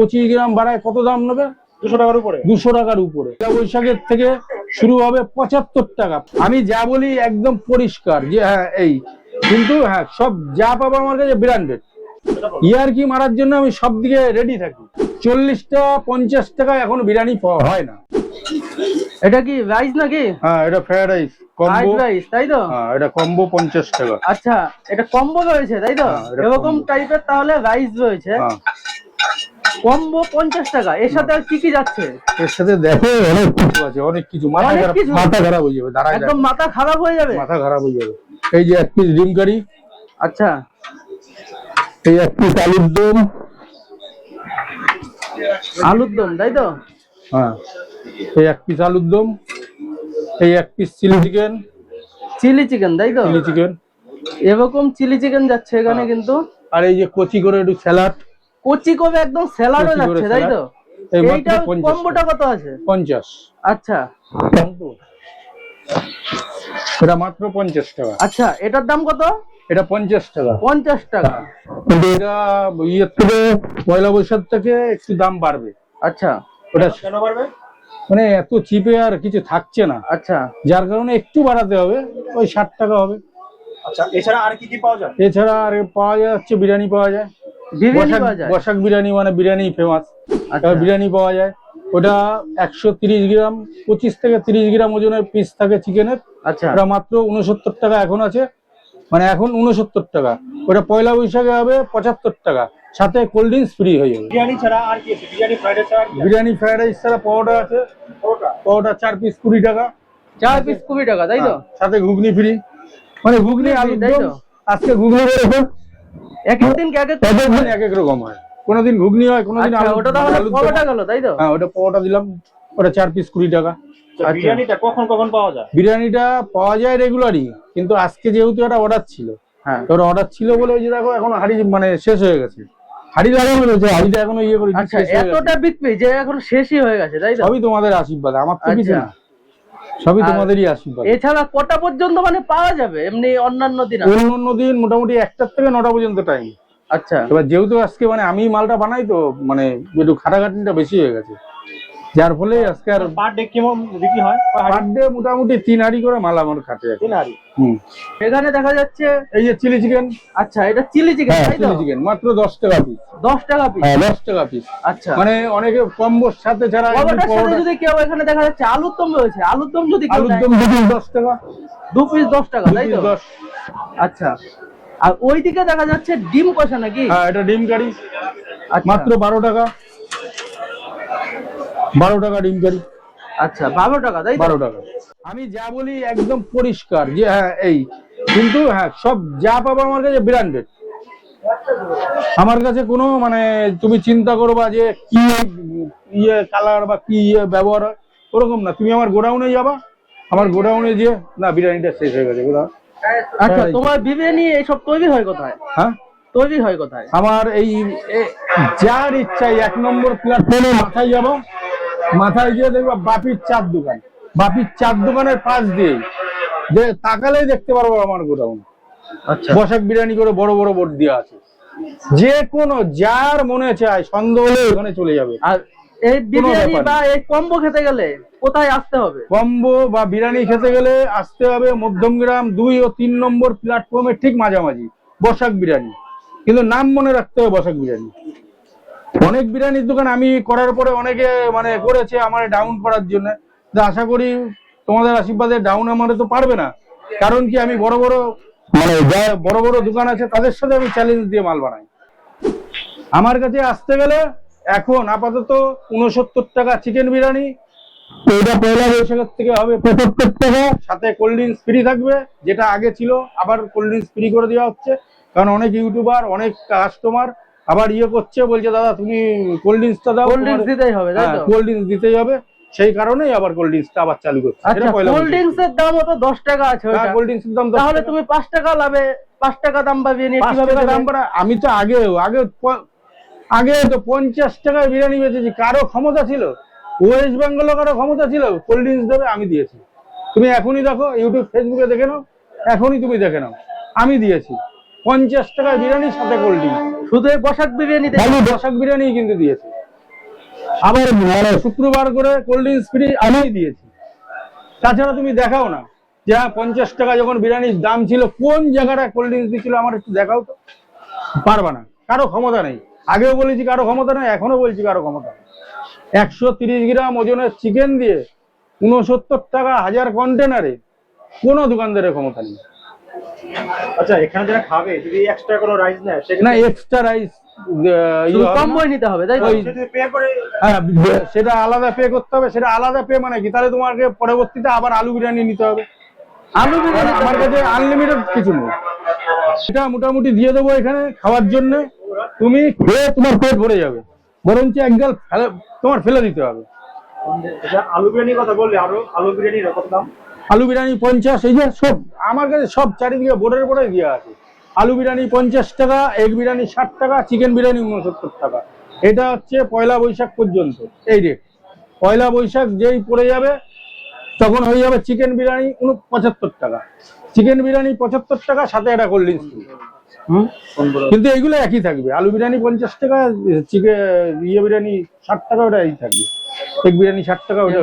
25 গ্রাম বাড়ায় কত দাম নেবে? 200 টাকার উপরে। 200 টাকার উপরে। বৈশাখের থেকে শুরু হবে 75 টাকা। আমি যা বলি একদম পরিষ্কার যে হ্যাঁ এই, কিন্তু হ্যাঁ সব যা পাবো আমার কাছে ব্র্যান্ডেড। ইয়ার কি মারার জন্য আমি সব দিকে রেডি থাকি। 40 টাকা 50 টাকা এখন বিরিয়ানি হয় না। এটা কি রাইস নাকি? হ্যাঁ, এটা ফ্রাইড রাইস কম্বো রাইস, তাই তো? হ্যাঁ, এটা কম্বো 50 টাকা। আচ্ছা, এটা কম্বো রয়েছে তাই তো? এরকম টাইপের তাহলে রাইস রয়েছে। কম্বো 50 টাকা। এর সাথে আর কি কি যাচ্ছে? এর সাথে দেখো অনেক কিছু আছে, অনেক কিছু। মাথা খারাপ হয়ে যাবে, দাঁড়ায় একদম মাথা খারাপ হয়ে যাবে। মাথা খারাপ হয়ে যাবে। এই যে 1 পিস ডিম কারি। আচ্ছা, এই 1 পিস আলুর দম। আলুর দম তাই তো? হ্যাঁ, এই 1 পিস আলুর দম। এই 1 piece chilli chicken. Chilli chicken তাই তো? চিলি চিকেন এরকম চিলি চিকেন যাচ্ছে এখানে কিন্তু। আর এই যে কচি করে একটু স্যালাড। কচি করে একদম স্যালাডও যাচ্ছে তাই তো? এইটা কম্বোটা কত আছে? 50। আচ্ছা, এটা মাত্র 50 টাকা। আচ্ছা, এটার দাম কত? এটা 50 টাকা। 50 টাকা। কিন্তু এটা ইয়ের থেকে পয়লা বৈশাখ থেকে একটু দাম বাড়বে। আচ্ছা, ওটা কেন বাড়বে? মানে এত চিপে আর কিছু থাকছে না। আচ্ছা, যার কারণে একটু বাড়াতে হবে, ওই 60 টাকা হবে। আচ্ছা, এছাড়া আর কি কি পাওয়া যায়? এছাড়া আর পাওয়া যাচ্ছে বিরিয়ানি পাওয়া যায়। বিরিয়ানি পাওয়া যায়। বসাক বিরিয়ানি মানে বিরিয়ানি ফেমাস। আচ্ছা, বিরিয়ানি পাওয়া যায়। ওটা 130 গ্রাম 25 থেকে 30 গ্রাম ওজনের পিস থাকে চিকেনের। আচ্ছা, ওটা মাত্র 69 টাকা এখন আছে, মানে এখন 69 টাকা। ওটা পয়লা বৈশাখে হবে 75 টাকা, সাথে কোল্ড ড্রিঙ্কস ফ্রি হয়ে যাবে। বিরিয়ানি ছাড়া আর কি আছে? বিরিয়ানি ফ্রাইড রাইস ছাড়া বিরিয়ানি ফ্রাইড রাইস ছাড়া পরোটা আছে। পরোটা 4 পিস 20 টাকা। 4 পিস 20 টাকা তাই তো? সাথে ঘুগনি ফ্রি, মানে ঘুগনি আলুর দম। আজকে ঘুগনি রয়েছে, এক এক দিন এক এক রকম হয়। কোনদিন ঘুগনি হয়, কোনদিন আলু। ওটা তাহলে পরোটা গেল তাই তো? হ্যাঁ, ওটা পরোটা দিলাম। ওটা 4 পিস 20 টাকা। বিরিয়ানিটা কখন কখন পাওয়া যায়? বিরিয়ানিটা পাওয়া যায় রেগুলারই, কিন্তু আজকে যেহেতু একটা অর্ডার ছিল, হ্যাঁ, তোর অর্ডার ছিল বলে ওই যে দেখো এখন হাড়ি মানে শেষ হয়ে গেছে। হাড়ি লাগানো রয়েছে, হাড়িটা এখনো ইয়ে করি। আচ্ছা, এতটা বিক্রি যে এখন শেষই হয়ে গেছে তাই তো? সবই তোমাদের আশীর্বাদ, আমার তো কিছু না, সবই তোমাদেরই আশীর্বাদ। এছাড়া কটা পর্যন্ত মানে পাওয়া যাবে এমনি অন্যান্য দিন? অন্য দিন মোটামুটি 1টা থেকে 9টা পর্যন্ত টাইম। আচ্ছা, এবার যেহেতু আজকে মানে আমি মালটা বানাই তো মানে একটু খাটাখাটনিটা বেশি হয়ে গেছে, যার ফলে আজকে আর পার ডে কেমন বিক্রি হয়? পার ডে মোটামুটি 3 হাঁড়ি করে মাল আমার খাটে। 3 হাঁড়ি। এখানে দেখা যাচ্ছে এই যে চিলি চিকেন। আচ্ছা, এটা চিলি চিকেন তাই তো? চিলি চিকেন মাত্র 10 টাকা পিস। 10 টাকা পিস? হ্যাঁ, 10 টাকা পিস। আচ্ছা, মানে অনেকে কম্বোর সাথে ছাড়া পরোটার সাথে যদি কেউ এখানে দেখা যাচ্ছে আলুর দম রয়েছে, আলুর দম যদি কেউ আলুর নেয়, দম 2 পিস 10 টাকা। 2 পিস 10 টাকা তাই তো? 10। আচ্ছা, আর ওইদিকে দেখা যাচ্ছে ডিম কষা নাকি? হ্যাঁ, এটা ডিম কারি। আচ্ছা, মাত্র 12 টাকা। 12 টাকা ডিম কারি। আচ্ছা, 12 টাকা তাই তো? 12 টাকা। আমি যা বলি একদম পরিষ্কার যে হ্যাঁ এই, কিন্তু হ্যাঁ সব যা পাবো আমার কাছে ব্র্যান্ডেড। আমার কাছে কোনো মানে তুমি চিন্তা করবা যে কি ইয়ে কালার বা কি ইয়ে ব্যবহার হয়, ওরকম না। তুমি আমার গোডাউনে যাবা, আমার গোডাউনে যে না বিরিয়ানিটা শেষ হয়ে গেছে। আচ্ছা, তোমার বিরিয়ানি এইসব তৈরি হয় কোথায়? হ্যাঁ, তৈরি হয় কোথায়? আমার এই যার ইচ্ছা 1 নম্বর প্ল্যাটফর্মে মাথায় যাবো, মাথায় গিয়ে দেখবো বাপির চার দোকান। বাপির চার দোকানের পাশ দিয়ে যে তাকালেই দেখতে পারবো আমার গোডাউন। আচ্ছা, বসাক বিরিয়ানি করে বড় বড় বোর্ড দেওয়া আছে। যে কোনো যার মনে চায় সন্দেহ হলে ওখানে চলে যাবে। আর এই বিরিয়ানি বা এই কম্বো খেতে গেলে কোথায় আসতে হবে? কম্বো বা বিরিয়ানি খেতে গেলে আসতে হবে মধ্যমগ্রাম 2 ও 3 নম্বর প্ল্যাটফর্মের ঠিক মাঝামাঝি বসাক বিরিয়ানি। কিন্তু নাম মনে রাখতে হবে বসাক বিরিয়ানি। অনেক বিরিয়ানির দোকান আমি করার পরে অনেকে মানে করেছে আমার ডাউন করার জন্য। আশা করি তোমাদের আশীর্বাদে ডাউন আমারে তো পারবে না, কারণ কি আমি বড় বড় মানে যা বড় বড় দোকান আছে তাদের সাথে আমি চ্যালেঞ্জ দিয়ে মাল বানাই। আমার কাছে আসতে গেলে এখন আপাতত 69 টাকা চিকেন বিরিয়ানি। এটা পয়লা বৈশাখের থেকে হবে 75 টাকা, সাথে কোল্ড ড্রিঙ্কস ফ্রি থাকবে। যেটা আগে ছিল আবার কোল্ড ড্রিঙ্কস ফ্রি করে দেওয়া হচ্ছে, কারণ অনেক ইউটিউবার অনেক কাস্টমার আবার ইয়ে করছে, বলছে দাদা তুমি কোল্ড ড্রিঙ্কসটা দাও। কোল্ড ড্রিঙ্কস দিতেই হবে তাই তো? কোল্ড ড্রিঙ্কস দিতেই হবে, সেই কারণেই আবার কোল্ড ড্রিঙ্কসটা আবার চালু করছে। আচ্ছা, কোল্ড ড্রিঙ্কস এর দামও তো 10 টাকা আছে। হ্যাঁ, কোল্ড ড্রিঙ্কস এর দাম 10 টাকা। তাহলে তুমি 5 টাকা লাভে 5 টাকা দাম বা বিরিয়ানি কিভাবে দাম বাড়া? আমি তো আগে তো 50 টাকায় বিরিয়ানি বেচেছি। কারো ক্ষমতা ছিল? ওয়েস্ট বেঙ্গলে কারো ক্ষমতা ছিল কোল্ড ড্রিঙ্কস দেবে? আমি দিয়েছি। তুমি এখনই দেখো, ইউটিউব ফেসবুকে দেখে নাও, এখনই তুমি দেখে নাও, আমি দিয়েছি 50 টাকায় বিরিয়ানির সাথে কোল্ড ড্রিঙ্কস। শুধু বসাক বিরিয়ানি? বসাক বিরিয়ানি কিন্তু দিয়েছি। আবার মানে শুক্রবার করে কোল্ড ড্রিঙ্কস ফ্রি আমিই দিয়েছি। তাছাড়া তুমি দেখাও না যে 50 টাকা যখন বিরিয়ানির দাম ছিল কোন জায়গাটা কোল্ড ড্রিঙ্কস দিচ্ছিল, আমার একটু দেখাও তো। পারবা না, কারো ক্ষমতা নেই। আগেও বলেছি কারো ক্ষমতা নেই, এখনো বলছি কারো ক্ষমতা নেই। 130 গ্রাম ওজনের চিকেন দিয়ে 69 টাকা 1000 কন্টেনারে কোনো দোকানদারের ক্ষমতা নেই। আচ্ছা, এখানে যারা খাবে যদি এক্সট্রা কোনো রাইস নেয় না, সেখানে এক্সট্রা রাইস কম্বোই নিতে হবে, তাই তো? ওই যদি পে করে হ্যাঁ, সেটা আলাদা পে করতে হবে। সেটা আলাদা পে মানে কি, তাহলে তোমাকে পরবর্তীতে আবার আলু বিরিয়ানি নিতে হবে। আলু বিরিয়ানি আমার কাছে আনলিমিটেড কিছু নেই। সেটা মোটামুটি দিয়ে দেবো এখানে খাওয়ার জন্য। তুমি খেয়ে তোমার পেট ভরে যাবে, বরঞ্চ একগাল তোমার ফেলে দিতে হবে। আচ্ছা, আলু বিরিয়ানির কথা বললে, আরো আলু বিরিয়ানির কত দাম? আলু বিরিয়ানি 50, এই যে সব আমার কাছে সব চারিদিকে বোর্ডের পরে দেওয়া আছে। আলু বিরিয়ানি 50 টাকা, এগ বিরিয়ানি 60 টাকা, চিকেন বিরিয়ানি 69 টাকা। এটা হচ্ছে পয়লা বৈশাখ পর্যন্ত এই রেট। পয়লা বৈশাখ যেই পড়ে যাবে তখন হয়ে যাবে চিকেন বিরিয়ানি 75 টাকা, চিকেন বিরিয়ানি 75 টাকা, সাথে একটা কোল্ড ড্রিঙ্কস ফ্রি। কিন্তু এইগুলো একই থাকবে। আলু বিরিয়ানি 50 টাকা, চিকেন বিরিয়ানি 60 টাকা, ওটা এই থাকবে। এগ বিরিয়ানি 60 টাকা, ওটা